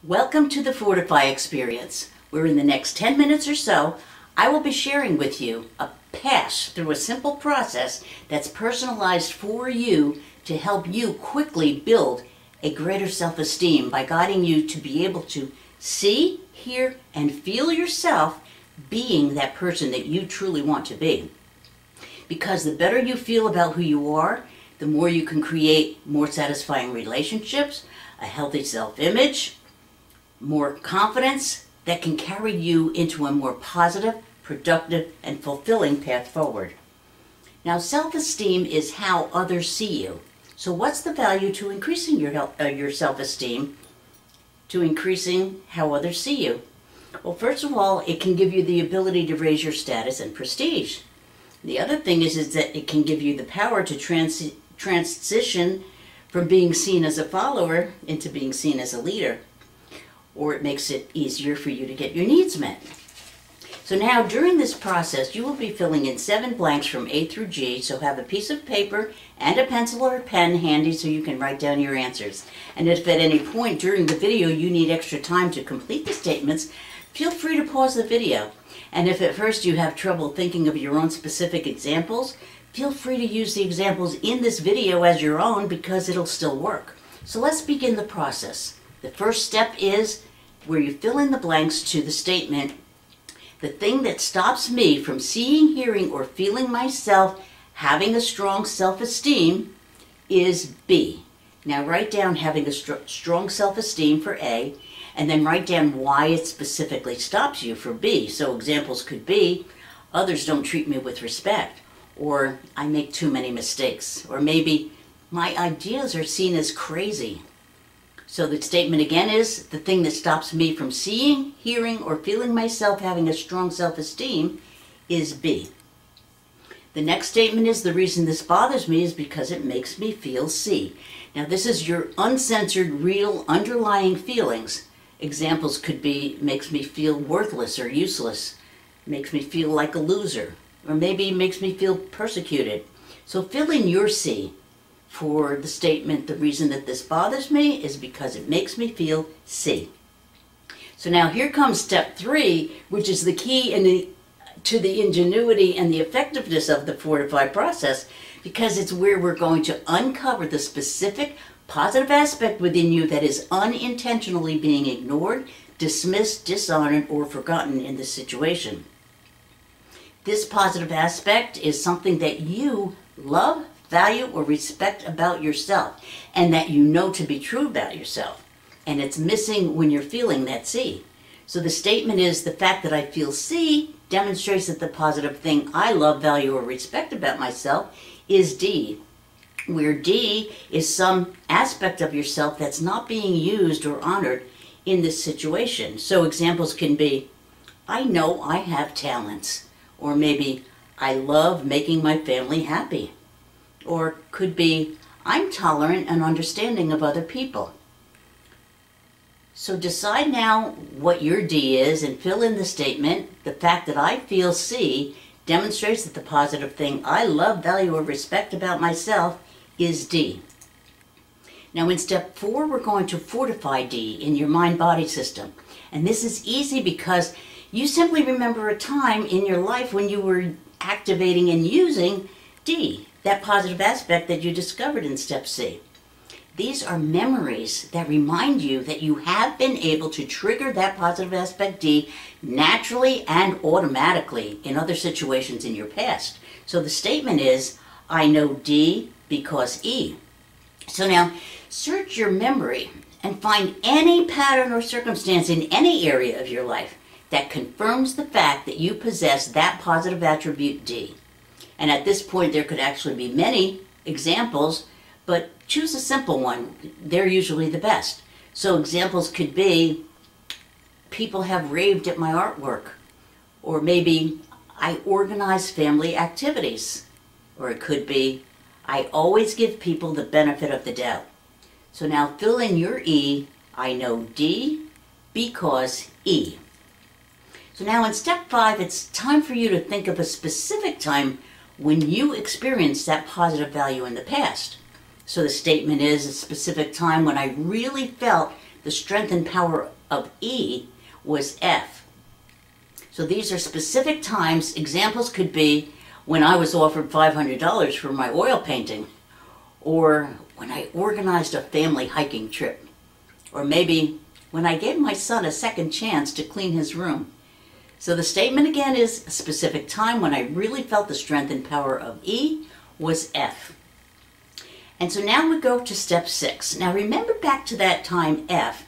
Welcome to the Fortify Experience, where in the next 10 minutes or so, I will be sharing with you a pass through a simple process that's personalized for you to help you quickly build a greater self-esteem by guiding you to be able to see, hear, and feel yourself being that person that you truly want to be. Because the better you feel about who you are, the more you can create more satisfying relationships, a healthy self-image, more confidence that can carry you into a more positive, productive, and fulfilling path forward. Now, self-esteem is how others see you. So what's the value to increasing your self-esteem, to increasing how others see you? Well, first of all, it can give you the ability to raise your status and prestige. The other thing is that it can give you the power to transition from being seen as a follower into being seen as a leader. Or it makes it easier for you to get your needs met. So now, during this process, you will be filling in 7 blanks from A through G, so have a piece of paper and a pencil or a pen handy so you can write down your answers. And if at any point during the video you need extra time to complete the statements, feel free to pause the video. And if at first you have trouble thinking of your own specific examples, feel free to use the examples in this video as your own because it'll still work. So let's begin the process. The first step is where you fill in the blanks to the statement, the thing that stops me from seeing, hearing, or feeling myself having a strong self-esteem is B. Now write down having a strong self-esteem for A, and then write down why it specifically stops you for B. So examples could be, others don't treat me with respect, or I make too many mistakes, or maybe my ideas are seen as crazy. So the statement again is, the thing that stops me from seeing, hearing, or feeling myself having a strong self-esteem is B. The next statement is, the reason this bothers me is because it makes me feel C. Now this is your uncensored, real, underlying feelings. Examples could be, makes me feel worthless or useless, makes me feel like a loser, or maybe makes me feel persecuted. So fill in your C. For the statement, the reason that this bothers me is because it makes me feel C. So now here comes step 3, which is the key to the ingenuity and the effectiveness of the Fortify process, because it's where we're going to uncover the specific positive aspect within you that is unintentionally being ignored, dismissed, dishonored, or forgotten in this situation. This positive aspect is something that you love, value, or respect about yourself, and that you know to be true about yourself. And it's missing when you're feeling that C. So the statement is, the fact that I feel C demonstrates that the positive thing I love, value, or respect about myself is D, where D is some aspect of yourself that's not being used or honored in this situation. So examples can be, I know I have talents, or maybe I love making my family happy. Or could be, I'm tolerant and understanding of other people. So decide now what your D is and fill in the statement, the fact that I feel C demonstrates that the positive thing I love, value, or respect about myself is D. Now in step 4, we're going to fortify D in your mind-body system. And this is easy because you simply remember a time in your life when you were activating and using D, that positive aspect that you discovered in step C. These are memories that remind you that you have been able to trigger that positive aspect D naturally and automatically in other situations in your past. So the statement is, I know D because E. So now, search your memory and find any pattern or circumstance in any area of your life that confirms the fact that you possess that positive attribute D. And at this point, there could actually be many examples, but choose a simple one. They're usually the best. So examples could be, people have raved at my artwork. Or maybe, I organize family activities. Or it could be, I always give people the benefit of the doubt. So now fill in your E, I know D because E. So now in step 5, it's time for you to think of a specific time when you experienced that positive value in the past. So the statement is, a specific time when I really felt the strength and power of E was F. So these are specific times. Examples could be when I was offered $500 for my oil painting, or when I organized a family hiking trip, or maybe when I gave my son a second chance to clean his room. So the statement again is a specific time when I really felt the strength and power of E was F. And so now we go to step 6. Now remember back to that time F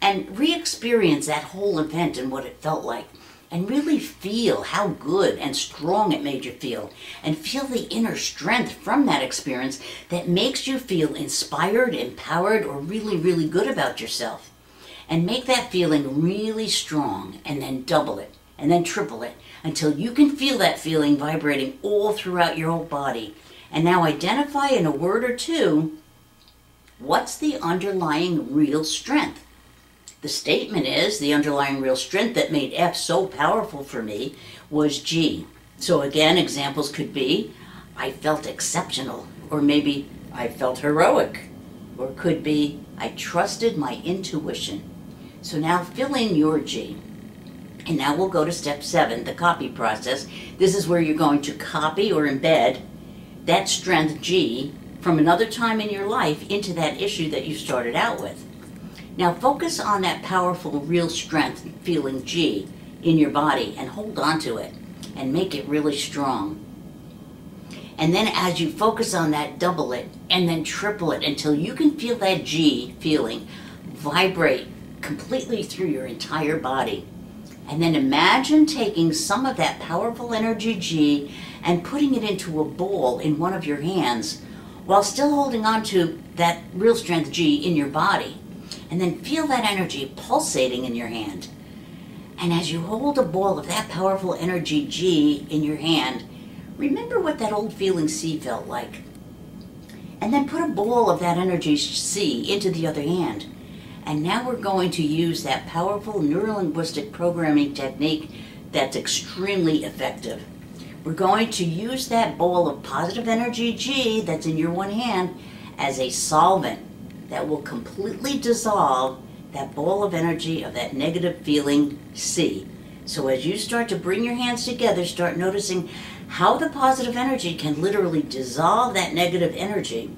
and re-experience that whole event and what it felt like. And really feel how good and strong it made you feel. And feel the inner strength from that experience that makes you feel inspired, empowered, or really, really good about yourself. And make that feeling really strong, and then double it, and then triple it, until you can feel that feeling vibrating all throughout your whole body. And now identify in a word or two, what's the underlying real strength? The statement is, the underlying real strength that made F so powerful for me was G. So again, examples could be, I felt exceptional, or maybe I felt heroic, or it could be, I trusted my intuition. So now fill in your G. And now we'll go to step 7, the copy process. This is where you're going to copy or embed that strength G from another time in your life into that issue that you started out with. Now focus on that powerful, real strength feeling G in your body and hold on to it and make it really strong. And then as you focus on that, double it and then triple it until you can feel that G feeling vibrate completely through your entire body. And then imagine taking some of that powerful energy G and putting it into a ball in one of your hands while still holding on to that real strength G in your body. And then feel that energy pulsating in your hand. And as you hold a ball of that powerful energy G in your hand, remember what that old feeling C felt like. And then put a ball of that energy C into the other hand. And now we're going to use that powerful neurolinguistic programming technique that's extremely effective. We're going to use that ball of positive energy G that's in your one hand as a solvent that will completely dissolve that ball of energy of that negative feeling C. So as you start to bring your hands together, start noticing how the positive energy can literally dissolve that negative energy,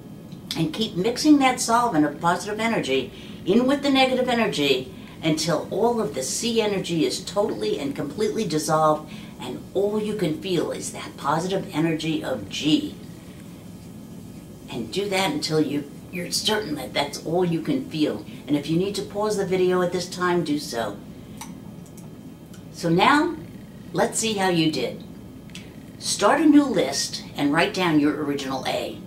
and keep mixing that solvent of positive energy in with the negative energy until all of the C energy is totally and completely dissolved, and all you can feel is that positive energy of G. And do that until you're certain that that's all you can feel. And if you need to pause the video at this time, do so. So now, let's see how you did. Start a new list and write down your original A.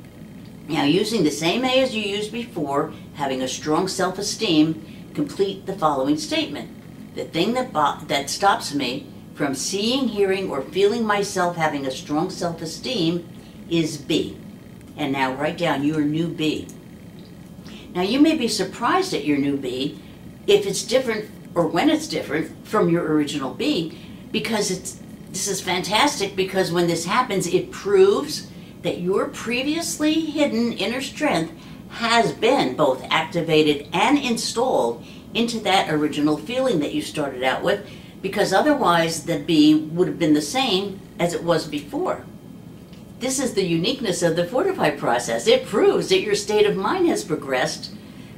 Now, using the same A as you used before, having a strong self-esteem, complete the following statement. The thing that stops me from seeing, hearing, or feeling myself having a strong self-esteem is B. And now write down your new B. Now you may be surprised at your new B if it's different, or when it's different from your original B, because this is fantastic, because when this happens, it proves that your previously hidden inner strength has been both activated and installed into that original feeling that you started out with, because otherwise the B would have been the same as it was before. This is the uniqueness of the Fortify process. It proves that your state of mind has progressed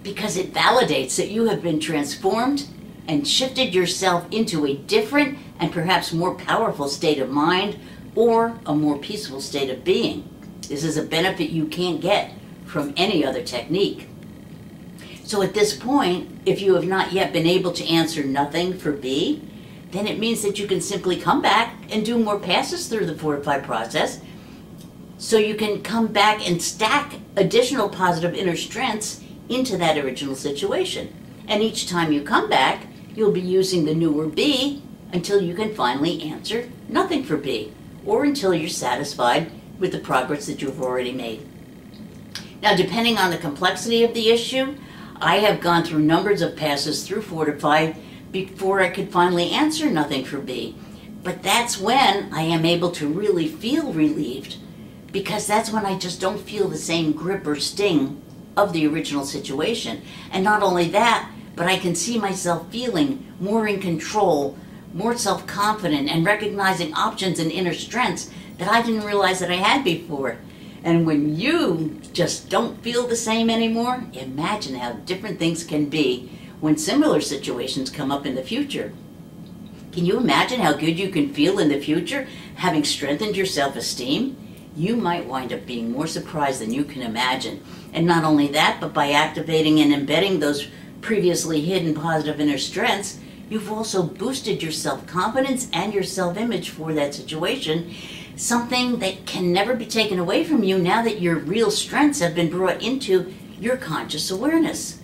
because it validates that you have been transformed and shifted yourself into a different and perhaps more powerful state of mind, or a more peaceful state of being. This is a benefit you can't get from any other technique. So at this point, if you have not yet been able to answer nothing for B, then it means that you can simply come back and do more passes through the Fortify process, so you can come back and stack additional positive inner strengths into that original situation. And each time you come back, you'll be using the newer B until you can finally answer nothing for B, or until you're satisfied with the progress that you've already made. Now, depending on the complexity of the issue, I have gone through numbers of passes through Fortify before I could finally answer nothing for B. But that's when I am able to really feel relieved, because that's when I just don't feel the same grip or sting of the original situation. And not only that, but I can see myself feeling more in control, more self-confident, and recognizing options and inner strengths that I didn't realize that I had before. And when you just don't feel the same anymore, imagine how different things can be when similar situations come up in the future. Can you imagine how good you can feel in the future, having strengthened your self-esteem? You might wind up being more surprised than you can imagine. And not only that, but by activating and embedding those previously hidden positive inner strengths, you've also boosted your self-confidence and your self-image for that situation, something that can never be taken away from you now that your real strengths have been brought into your conscious awareness.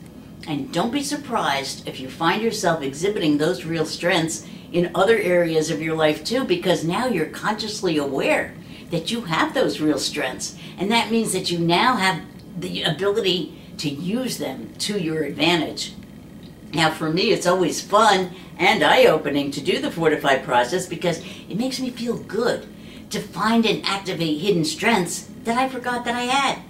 And don't be surprised if you find yourself exhibiting those real strengths in other areas of your life too, because now you're consciously aware that you have those real strengths. And that means that you now have the ability to use them to your advantage. Now for me, it's always fun and eye-opening to do the Fortify process because it makes me feel good to find and activate hidden strengths that I forgot that I had.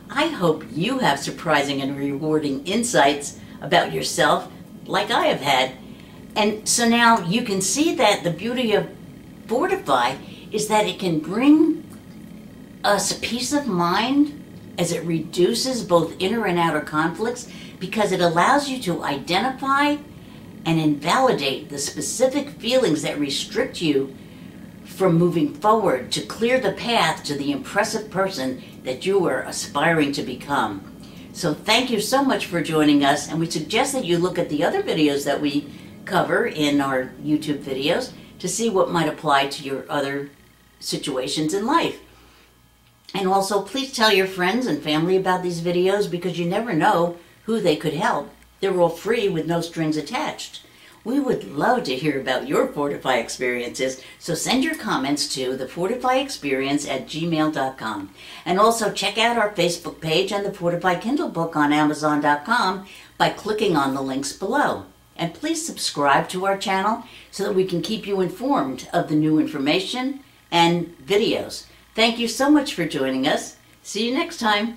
I hope you have surprising and rewarding insights about yourself like I have had. And so now you can see that the beauty of Fortify is that it can bring us a peace of mind as it reduces both inner and outer conflicts, because it allows you to identify and invalidate the specific feelings that restrict you from moving forward to clear the path to the impressive person that you are aspiring to become. So thank you so much for joining us, and we suggest that you look at the other videos that we cover in our YouTube videos to see what might apply to your other situations in life. And also, please tell your friends and family about these videos, because you never know who they could help. They're all free with no strings attached. We would love to hear about your Fortify experiences, so send your comments to thefortifyexperience@gmail.com. And also check out our Facebook page and the Fortify Kindle book on Amazon.com by clicking on the links below. And please subscribe to our channel so that we can keep you informed of the new information and videos. Thank you so much for joining us. See you next time.